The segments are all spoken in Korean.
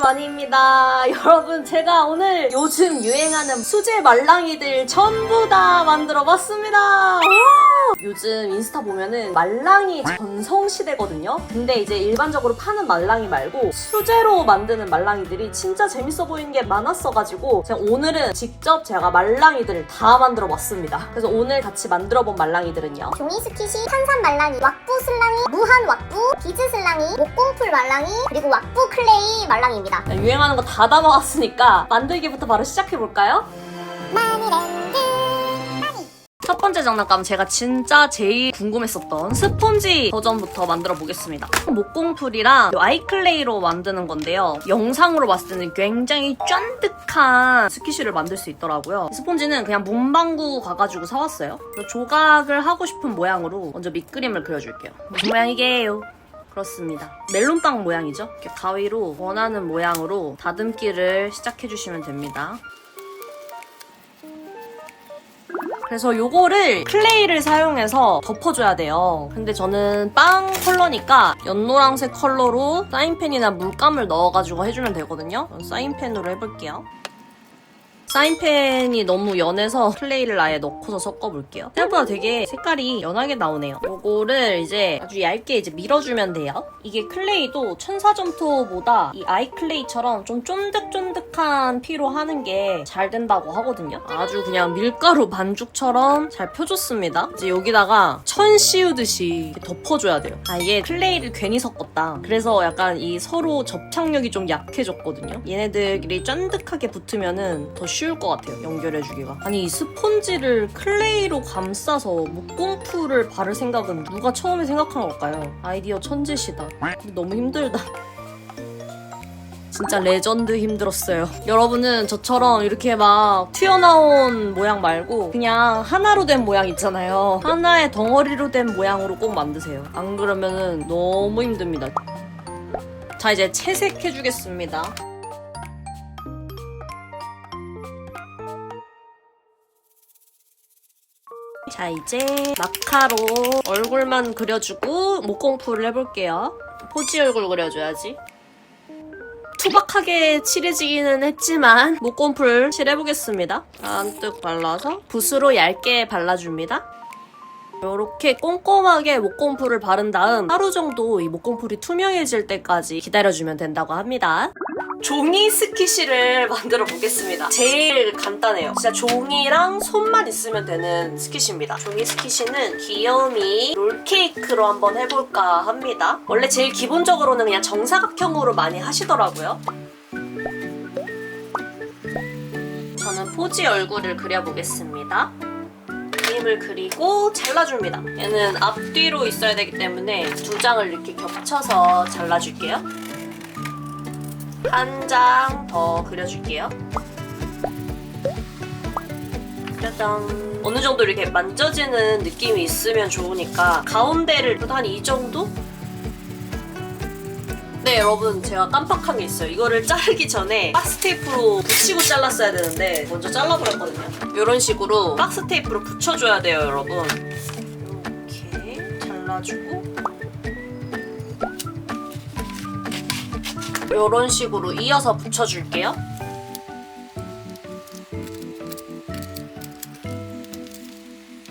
마니입니다. 여러분, 제가 오늘 요즘 유행하는 수제 말랑이들 전부 다 만들어봤습니다. 요즘 인스타 보면은 말랑이 전성시대거든요. 근데 이제 일반적으로 파는 말랑이 말고 수제로 만드는 말랑이들이 진짜 재밌어 보이는 게 많았어가지고 오늘은 직접 제가 말랑이들을 다 만들어봤습니다. 그래서 오늘 같이 만들어본 말랑이들은요, 종이 스키시, 탄산 말랑이, 왁부 슬랑이, 무한 왁부, 비즈 슬랑이, 목공풀 말랑이, 그리고 왁부 클레이 말랑이입니다. 유행하는 거 다 담아왔으니까 만들기부터 바로 시작해볼까요? 마니랜드 첫 번째 장난감, 제가 진짜 제일 궁금했었던 스폰지 버전부터 만들어 보겠습니다. 목공풀이랑 아이클레이로 만드는 건데요. 영상으로 봤을 때는 굉장히 쫀득한 스키슈를 만들 수 있더라고요. 스폰지는 그냥 문방구 가가지고 사왔어요. 조각을 하고 싶은 모양으로 먼저 밑그림을 그려줄게요. 무슨 모양이게요? 그렇습니다. 멜론빵 모양이죠? 이렇게 가위로 원하는 모양으로 다듬기를 시작해주시면 됩니다. 그래서 요거를 클레이를 사용해서 덮어줘야 돼요. 근데 저는 빵 컬러니까 연노란색 컬러로 사인펜이나 물감을 넣어가지고 해주면 되거든요. 사인펜으로 해볼게요. 사인펜이 너무 연해서 클레이를 아예 넣고서 섞어볼게요. 생각보다 되게 색깔이 연하게 나오네요. 요거를 이제 아주 얇게 이제 밀어주면 돼요. 이게 클레이도 천사점토보다 이 아이클레이처럼 좀 쫀득쫀득한 피로 하는 게 잘 된다고 하거든요. 아주 그냥 밀가루 반죽처럼 잘 펴줬습니다. 이제 여기다가 천 씌우듯이 덮어줘야 돼요. 이게 클레이를 괜히 섞었다. 그래서 약간 이 서로 접착력이 좀 약해졌거든요. 얘네들이 쫀득하게 붙으면은 더 쉬울 것 같아요, 연결해주기가. 아니, 이 스폰지를 클레이로 감싸서 목공풀을 바를 생각은 누가 처음에 생각한 걸까요? 아이디어 천재시다. 근데 너무 힘들다. 진짜 레전드 힘들었어요. 여러분은 저처럼 이렇게 막 튀어나온 모양 말고 그냥 하나로 된 모양 있잖아요. 하나의 덩어리로 된 모양으로 꼭 만드세요. 안 그러면은 너무 힘듭니다. 자, 이제 채색해주겠습니다. 자, 이제 마카로 얼굴만 그려주고 목공풀을 해볼게요. 포지 얼굴 그려줘야지. 투박하게 칠해지기는 했지만 목공풀 칠해보겠습니다. 잔뜩 발라서 붓으로 얇게 발라줍니다. 이렇게 꼼꼼하게 목공풀을 바른 다음 하루 정도 이 목공풀이 투명해질 때까지 기다려주면 된다고 합니다. 종이 스키시를 만들어 보겠습니다. 제일 간단해요. 진짜 종이랑 손만 있으면 되는 스키시입니다. 종이 스키시는 귀여움이 롤케이크로 한번 해볼까 합니다. 원래 제일 기본적으로는 그냥 정사각형으로 많이 하시더라고요. 저는 포지 얼굴을 그려보겠습니다. 그림을 그리고 잘라줍니다. 얘는 앞뒤로 있어야 되기 때문에 두 장을 이렇게 겹쳐서 잘라줄게요. 한 장 더 그려줄게요. 짜잔. 어느 정도 이렇게 만져지는 느낌이 있으면 좋으니까 가운데를 한 이 정도? 네, 여러분, 제가 깜빡한 게 있어요. 이거를 자르기 전에 박스 테이프로 붙이고 잘랐어야 되는데 먼저 잘라버렸거든요. 이런 식으로 박스 테이프로 붙여줘야 돼요, 여러분. 이렇게 잘라주고 이런 식으로 이어서 붙여줄게요.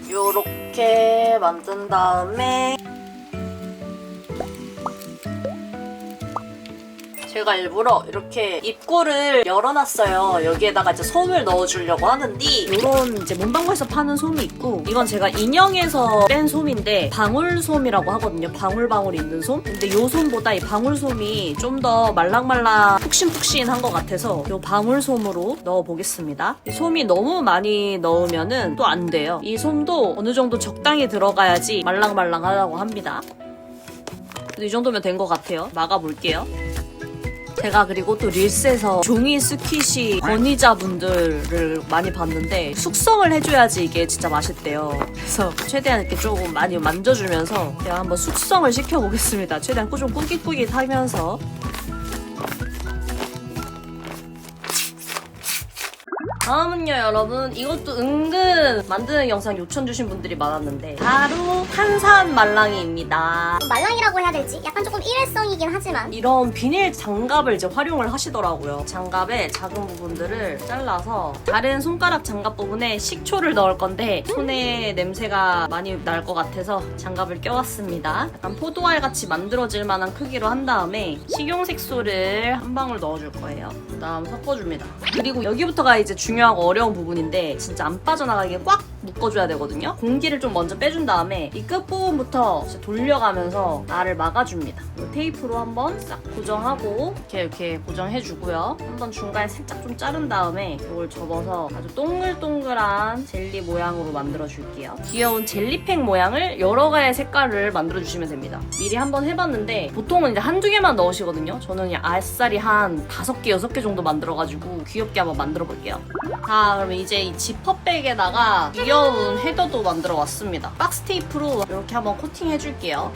요렇게 만든 다음에 제가 일부러 이렇게 입구를 열어놨어요. 여기에다가 이제 솜을 넣어주려고 하는데 이런 이제 문방구에서 파는 솜이 있고, 이건 제가 인형에서 뺀 솜인데 방울솜이라고 하거든요. 방울방울 있는 솜. 근데 이 솜보다 이 방울솜이 좀 더 말랑말랑 푹신푹신한 것 같아서 이 방울솜으로 넣어보겠습니다. 이 솜이 너무 많이 넣으면은 또 안 돼요. 이 솜도 어느 정도 적당히 들어가야지 말랑말랑하다고 합니다. 이 정도면 된 것 같아요. 막아볼게요. 제가 그리고 또 릴스에서 종이 스퀴시 권위자분들을 많이 봤는데 숙성을 해줘야지 이게 진짜 맛있대요. 그래서 최대한 이렇게 조금 많이 만져주면서 제가 한번 숙성을 시켜보겠습니다. 최대한 좀 꾸깃꾸깃하면서. 다음은요 여러분, 이것도 은근 만드는 영상 요청 주신 분들이 많았는데 바로 탄산 말랑이입니다. 말랑이라고 해야 될지 약간 조금 일회성이긴 하지만 이런 비닐 장갑을 이제 활용을 하시더라고요. 장갑의 작은 부분들을 잘라서 다른 손가락 장갑 부분에 식초를 넣을 건데 손에 냄새가 많이 날 것 같아서 장갑을 껴왔습니다. 약간 포도알 같이 만들어질 만한 크기로 한 다음에 식용색소를 한 방울 넣어줄 거예요. 그 다음 섞어줍니다. 그리고 여기부터가 이제 중요하고 어려운 부분인데 진짜 안 빠져나가게 꽉 묶어줘야 되거든요. 공기를 좀 먼저 빼준 다음에 이 끝부분부터 돌려가면서 알을 막아줍니다. 테이프로 한번 싹 고정하고 이렇게 고정해주고요. 한번 중간에 살짝 좀 자른 다음에 이걸 접어서 아주 동글동글한 젤리 모양으로 만들어줄게요. 귀여운 젤리팩 모양을 여러 가지 색깔을 만들어주시면 됩니다. 미리 한번 해봤는데 보통은 이제 한두 개만 넣으시거든요. 저는 그냥 알쌀이 한 5개, 6개 정도 만들어가지고 귀엽게 한번 만들어볼게요. 자, 그러면 이제 이 지퍼백에다가 귀여운 헤더도 만들어 왔습니다. 박스 테이프로 이렇게 한번 코팅해줄게요.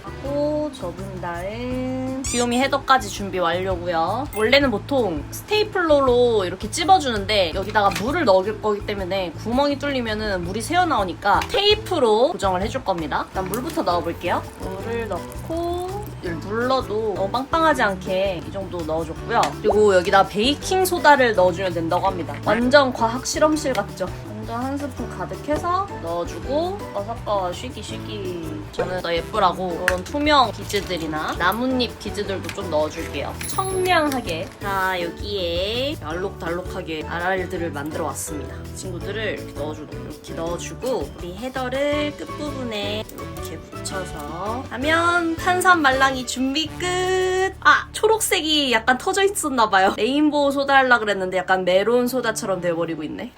하고 접은 다음 귀요미 헤더까지 준비 완료고요. 원래는 보통 스테이플러로 이렇게 찝어주는데 여기다가 물을 넣을 거기 때문에 구멍이 뚫리면 물이 새어나오니까 테이프로 고정을 해줄 겁니다. 일단 물부터 넣어볼게요. 물을 넣고 눌러도 너무 빵빵하지 않게 이 정도 넣어줬고요. 그리고 여기다 베이킹 소다를 넣어주면 된다고 합니다. 완전 과학 실험실 같죠? 완전 한 스푼 가득해서 넣어주고 섞어 쉬기. 저는 더 예쁘라고 이런 투명 비즈들이나 나뭇잎 비즈들도 좀 넣어줄게요. 청량하게. 자, 여기에 알록달록하게 알알들을 만들어 왔습니다. 친구들을 이렇게 넣어주고 우리 헤더를 끝부분에 이렇게 붙여서 하면 탄산 말랑이 준비 끝! 아! 초록색이 약간 터져 있었나봐요. 레인보우 소다 하려고 그랬는데 약간 메론 소다처럼 돼버리고 있네.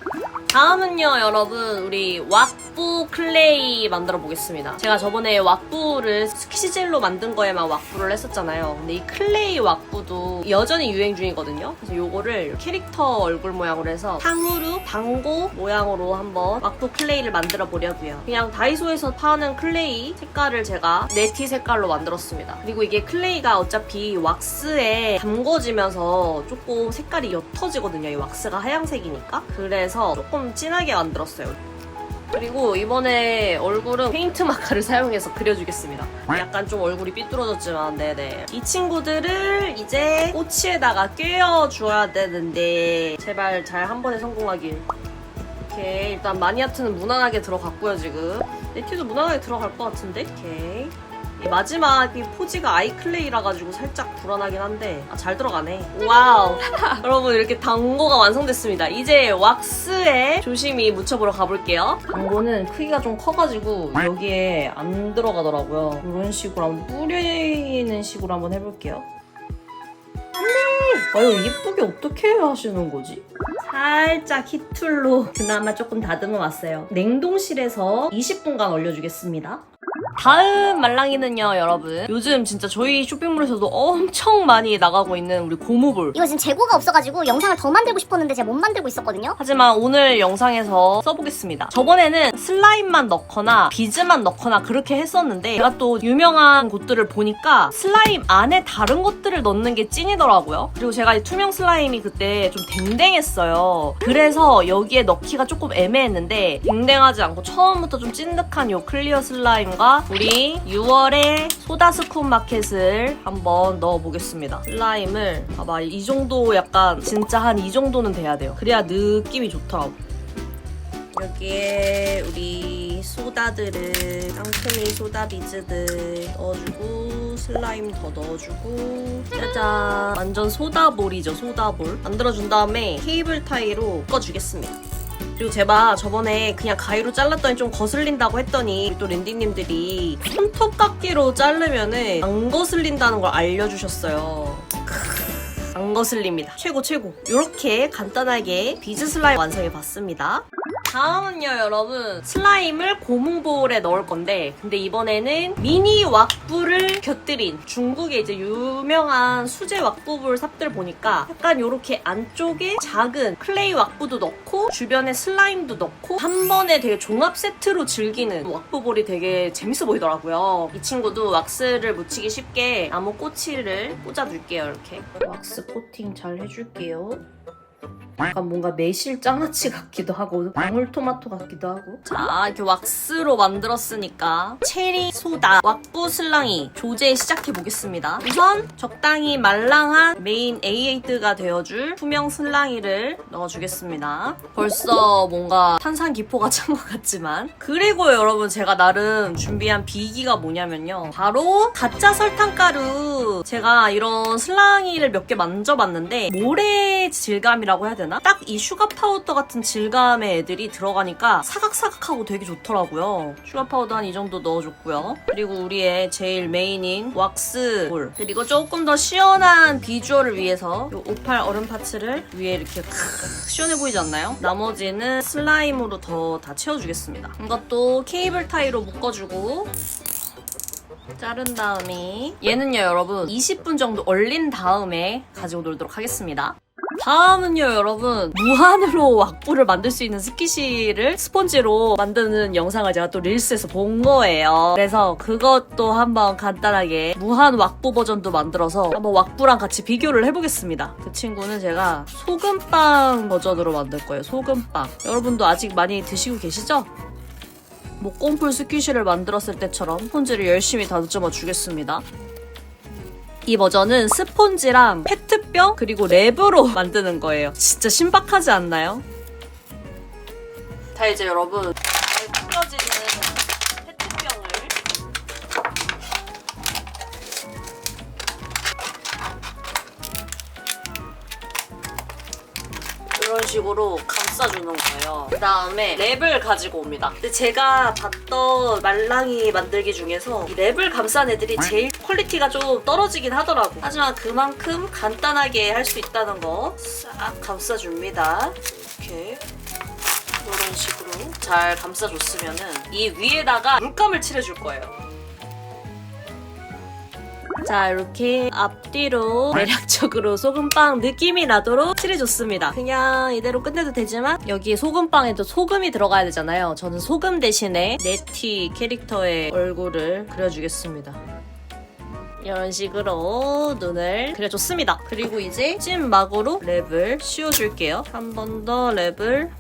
다음은요 여러분, 우리 왁부 클레이 만들어 보겠습니다. 제가 저번에 왁부를 스키시젤로 만든 거에만 왁부를 했었잖아요. 근데 이 클레이 왁부도 여전히 유행 중이거든요. 그래서 요거를 캐릭터 얼굴 모양으로 해서 탕후루, 방고 모양으로 한번 왁부 클레이를 만들어 보려고요. 그냥 다이소에서 파는 클레이 색깔을 제가 네티 색깔로 만들었습니다. 그리고 이게 클레이가 어차피 왁스에 담궈지면서 조금 색깔이 옅어지거든요. 이 왁스가 하얀색이니까. 그래서 조금 진하게 만들었어요. 그리고 이번에 얼굴은 페인트 마카를 사용해서 그려주겠습니다. 약간 좀 얼굴이 삐뚤어졌지만 네네. 이 친구들을 이제 꼬치에다가 꿰어줘야 되는데 제발 잘 한 번에 성공하길. 오케이, 일단 마니아트는 무난하게 들어갔고요. 지금 네티도 무난하게 들어갈 것 같은데. 오케이, 이 마지막 이 포지가 아이클레이라 가지고 살짝 불안하긴 한데 잘 들어가네. 와우. 여러분, 이렇게 당고가 완성됐습니다. 이제 왁스에 조심히 묻혀보러 가볼게요. 당고는 크기가 좀 커가지고 여기에 안 들어가더라고요. 이런 식으로 한번 뿌리는 식으로 한번 해볼게요. 아유, 이쁘게 어떻게 하시는 거지? 살짝 히툴로 그나마 조금 다듬어 왔어요. 냉동실에서 20분간 얼려주겠습니다. 다음 말랑이는요 여러분, 요즘 진짜 저희 쇼핑몰에서도 엄청 많이 나가고 있는 우리 고무볼. 이거 지금 재고가 없어가지고 영상을 더 만들고 싶었는데 제가 못 만들고 있었거든요. 하지만 오늘 영상에서 써보겠습니다. 저번에는 슬라임만 넣거나 비즈만 넣거나 그렇게 했었는데 제가 또 유명한 곳들을 보니까 슬라임 안에 다른 것들을 넣는 게 찐이더라고요. 그리고 제가 이 투명 슬라임이 그때 좀 댕댕했어요. 그래서 여기에 넣기가 조금 애매했는데 댕댕하지 않고 처음부터 좀 찐득한 요 클리어 슬라임과 우리 6월에 소다 스쿱 마켓을 한번 넣어보겠습니다. 슬라임을 봐봐, 이 정도 약간 진짜 한 이 정도는 돼야 돼요. 그래야 느낌이 좋더라고. 여기에 우리 소다들을, 깡크미 소다 비즈들 넣어주고 슬라임 더 넣어주고 짜잔, 완전 소다볼이죠. 소다볼 만들어준 다음에 케이블 타이로 묶어주겠습니다. 그리고 제가 저번에 그냥 가위로 잘랐더니 좀 거슬린다고 했더니 또 랜디님들이 손톱깎이로 자르면은 안 거슬린다는 걸 알려주셨어요. 안 거슬립니다. 최고. 이렇게 간단하게 비즈 슬라임 완성해봤습니다. 다음은요 여러분, 슬라임을 고무볼에 넣을 건데 근데 이번에는 미니 왁부를 곁들인 중국의 이제 유명한 수제 왁부볼 삽들 보니까 약간 이렇게 안쪽에 작은 클레이 왁부도 넣고 주변에 슬라임도 넣고 한 번에 되게 종합 세트로 즐기는 왁부볼이 되게 재밌어 보이더라고요. 이 친구도 왁스를 묻히기 쉽게 나무 꼬치를 꽂아줄게요. 이렇게 왁스 코팅 잘 해줄게요. 약간 뭔가 매실 장아찌 같기도 하고 방울토마토 같기도 하고. 자, 이렇게 왁스로 만들었으니까 체리 소다 왁부 슬랑이 조제 시작해보겠습니다. 우선 적당히 말랑한 메인 에이드가 되어줄 투명 슬랑이를 넣어주겠습니다. 벌써 뭔가 탄산 기포가 찬 것 같지만. 그리고 여러분, 제가 나름 준비한 비기가 뭐냐면요, 바로 가짜 설탕가루. 제가 이런 슬랑이를 몇 개 만져봤는데 모래 질감이라고 해야 되나? 딱 이 슈가 파우더 같은 질감의 애들이 들어가니까 사각사각하고 되게 좋더라고요. 슈가 파우더 한 이 정도 넣어줬고요. 그리고 우리의 제일 메인인 왁스볼, 그리고 조금 더 시원한 비주얼을 위해서 이 오팔 얼음 파츠를 위에 이렇게 시원해 보이지 않나요? 나머지는 슬라임으로 더 다 채워주겠습니다. 이것도 케이블 타이로 묶어주고 자른 다음에 얘는요 여러분 20분 정도 얼린 다음에 가지고 놀도록 하겠습니다. 다음은요 여러분, 무한으로 왁부를 만들 수 있는 스키시를 스펀지로 만드는 영상을 제가 또 릴스에서 본 거예요. 그래서 그것도 한번 간단하게 무한 왁부 버전도 만들어서 한번 왁부랑 같이 비교를 해보겠습니다. 그 친구는 제가 소금빵 버전으로 만들 거예요. 소금빵. 여러분도 아직 많이 드시고 계시죠? 목공풀 스퀴시를 만들었을 때처럼 스폰지를 열심히 다듬어 주겠습니다. 이 버전은 스폰지랑 페트병 그리고 랩으로 만드는 거예요. 진짜 신박하지 않나요? 자, 이제 여러분 잘 풀어지는 페트병을 이런 식으로 감싸주는 거예요. 그 다음에 랩을 가지고 옵니다. 근데 제가 봤던 말랑이 만들기 중에서 이 랩을 감싼 애들이 제일 퀄리티가 좀 떨어지긴 하더라고. 하지만 그만큼 간단하게 할 수 있다는 거 싹 감싸줍니다. 이렇게 이런 식으로 잘 감싸줬으면은 이 위에다가 물감을 칠해줄 거예요. 자, 이렇게 앞뒤로 대략적으로 소금빵 느낌이 나도록 칠해줬습니다. 그냥 이대로 끝내도 되지만 여기 소금빵에도 소금이 들어가야 되잖아요. 저는 소금 대신에 네티 캐릭터의 얼굴을 그려주겠습니다. 이런 식으로 눈을 그려줬습니다. 그리고 이제 찐막으로 랩을 씌워줄게요. 한 번 더 랩을.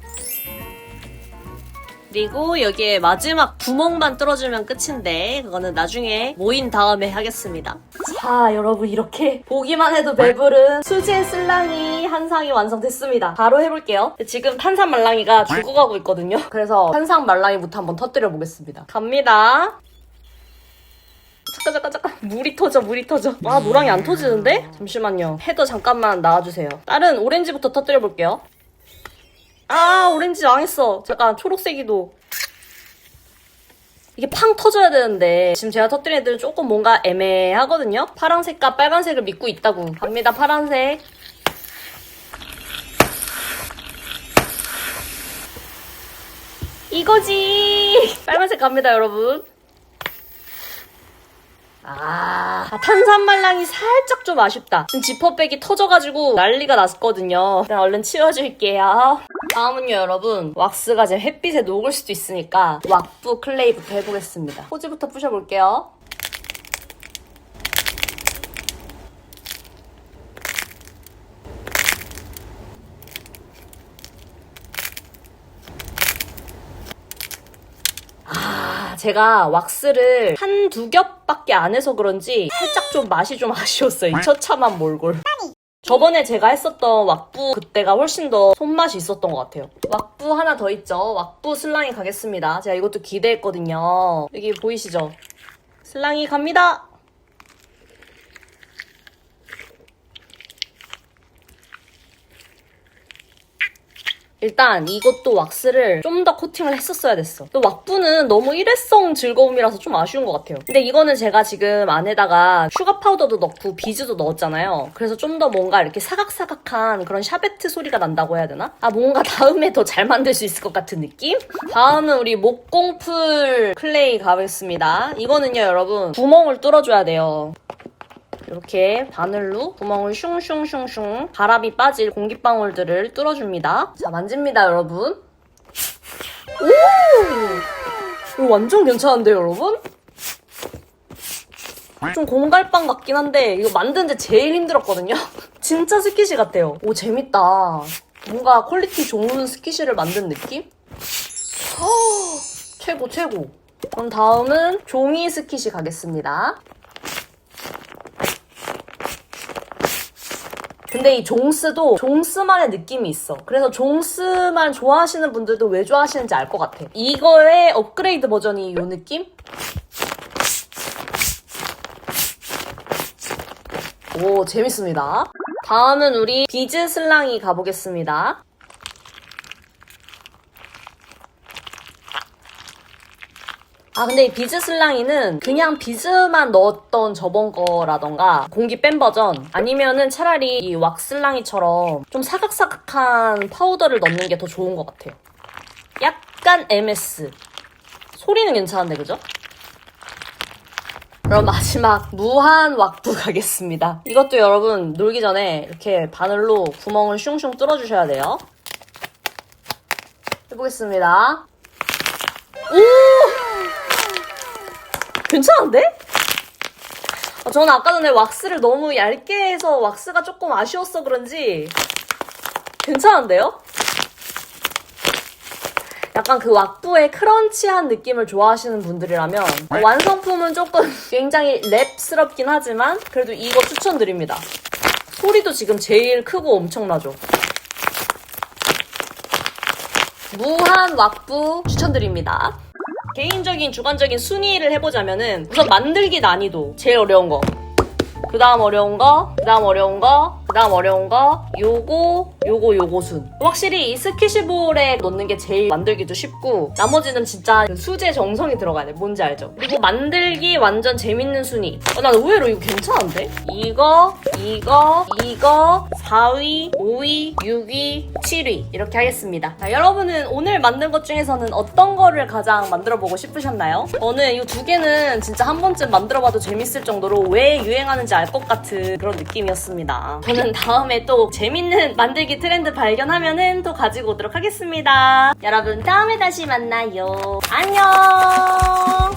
그리고 여기에 마지막 구멍만 뚫어주면 끝인데 그거는 나중에 모인 다음에 하겠습니다. 자, 여러분, 이렇게 보기만 해도 배부른 수제 슬랑이 한 상이 완성됐습니다. 바로 해볼게요. 지금 탄산 말랑이가 죽어가고 있거든요. 그래서 탄산 말랑이부터 한번 터뜨려 보겠습니다. 갑니다. 잠깐. 물이 터져. 와, 노랑이 안 터지는데? 잠시만요. 헤더 잠깐만 나와주세요. 다른 오렌지부터 터뜨려 볼게요. 아, 오렌지 망했어. 잠깐, 초록색이도. 이게 팡 터져야 되는데 지금 제가 터뜨린 애들은 조금 뭔가 애매하거든요? 파란색과 빨간색을 믿고 있다고. 갑니다, 파란색. 이거지! 빨간색 갑니다, 여러분. 탄산 말랑이 살짝 좀 아쉽다. 지금 지퍼백이 터져가지고 난리가 났거든요. 일단 얼른 치워줄게요. 다음은요 여러분, 왁스가 제 햇빛에 녹을 수도 있으니까 왁부 클레이부터 해보겠습니다. 포즈부터 부셔볼게요. 제가 왁스를 한두 겹밖에 안 해서 그런지 살짝 좀 맛이 좀 아쉬웠어요. 이 처참한 몰골. 저번에 제가 했었던 왁부 그때가 훨씬 더 손맛이 있었던 것 같아요. 왁부 하나 더 있죠. 왁부 슬랑이 가겠습니다. 제가 이것도 기대했거든요. 여기 보이시죠? 슬랑이 갑니다. 일단 이것도 왁스를 좀 더 코팅을 했었어야 됐어. 또 왁부는 너무 일회성 즐거움이라서 좀 아쉬운 것 같아요. 근데 이거는 제가 지금 안에다가 슈가 파우더도 넣고 비즈도 넣었잖아요. 그래서 좀 더 뭔가 이렇게 사각사각한 그런 샤베트 소리가 난다고 해야 되나? 뭔가 다음에 더 잘 만들 수 있을 것 같은 느낌? 다음은 우리 목공풀 클레이 가보겠습니다. 이거는요 여러분, 구멍을 뚫어줘야 돼요. 이렇게 바늘로 구멍을 슝슝슝슝 바람이 빠질 공기방울들을 뚫어줍니다. 자, 만집니다, 여러분. 오! 이거 완전 괜찮은데요, 여러분? 좀 공갈빵 같긴 한데 이거 만드는데 제일 힘들었거든요? 진짜 스키시 같아요. 오, 재밌다. 뭔가 퀄리티 좋은 스키시를 만든 느낌? 최고 최고. 그럼 다음은 종이 스키시 가겠습니다. 근데 이 종스도 종스만의 느낌이 있어. 그래서 종스만 좋아하시는 분들도 왜 좋아하시는지 알 것 같아. 이거의 업그레이드 버전이 이 느낌? 오, 재밌습니다. 다음은 우리 비즈 슬랑이 가보겠습니다. 근데 이 비즈 슬랑이는 그냥 비즈만 넣었던 저번 거라던가 공기 뺀 버전 아니면은 차라리 이 왁슬랑이처럼 좀 사각사각한 파우더를 넣는 게 더 좋은 것 같아요. 약간 MS. 소리는 괜찮은데 그죠? 그럼 마지막 무한 왁부 가겠습니다. 이것도 여러분 놀기 전에 이렇게 바늘로 구멍을 슝슝 뚫어주셔야 돼요. 해보겠습니다. 오! 괜찮은데? 저는 아까 전에 왁스를 너무 얇게 해서 왁스가 조금 아쉬웠어 그런지 괜찮은데요? 약간 그 왁부의 크런치한 느낌을 좋아하시는 분들이라면 완성품은 조금 굉장히 랩스럽긴 하지만 그래도 이거 추천드립니다. 소리도 지금 제일 크고 엄청나죠? 무한 왁부 추천드립니다. 개인적인 주관적인 순위를 해보자면은 우선 만들기 난이도 제일 어려운 거, 그 다음 어려운 거, 그 다음 어려운 거, 그 다음 어려운 거, 요거 순. 확실히 이 스키시볼에 넣는 게 제일 만들기도 쉽고 나머지는 진짜 그 수제 정성이 들어가야 돼. 뭔지 알죠? 그리고 만들기 완전 재밌는 순위. 난 의외로 이거 괜찮은데? 이거 4위, 5위, 6위, 7위 이렇게 하겠습니다. 자, 여러분은 오늘 만든 것 중에서는 어떤 거를 가장 만들어보고 싶으셨나요? 저는 이 두 개는 진짜 한 번쯤 만들어봐도 재밌을 정도로 왜 유행하는지 알 것 같은 그런 느낌이었습니다. 저는 다음에 또 재밌는 만들기 트렌드 발견하면은 또 가지고 오도록 하겠습니다. 여러분 다음에 다시 만나요. 안녕.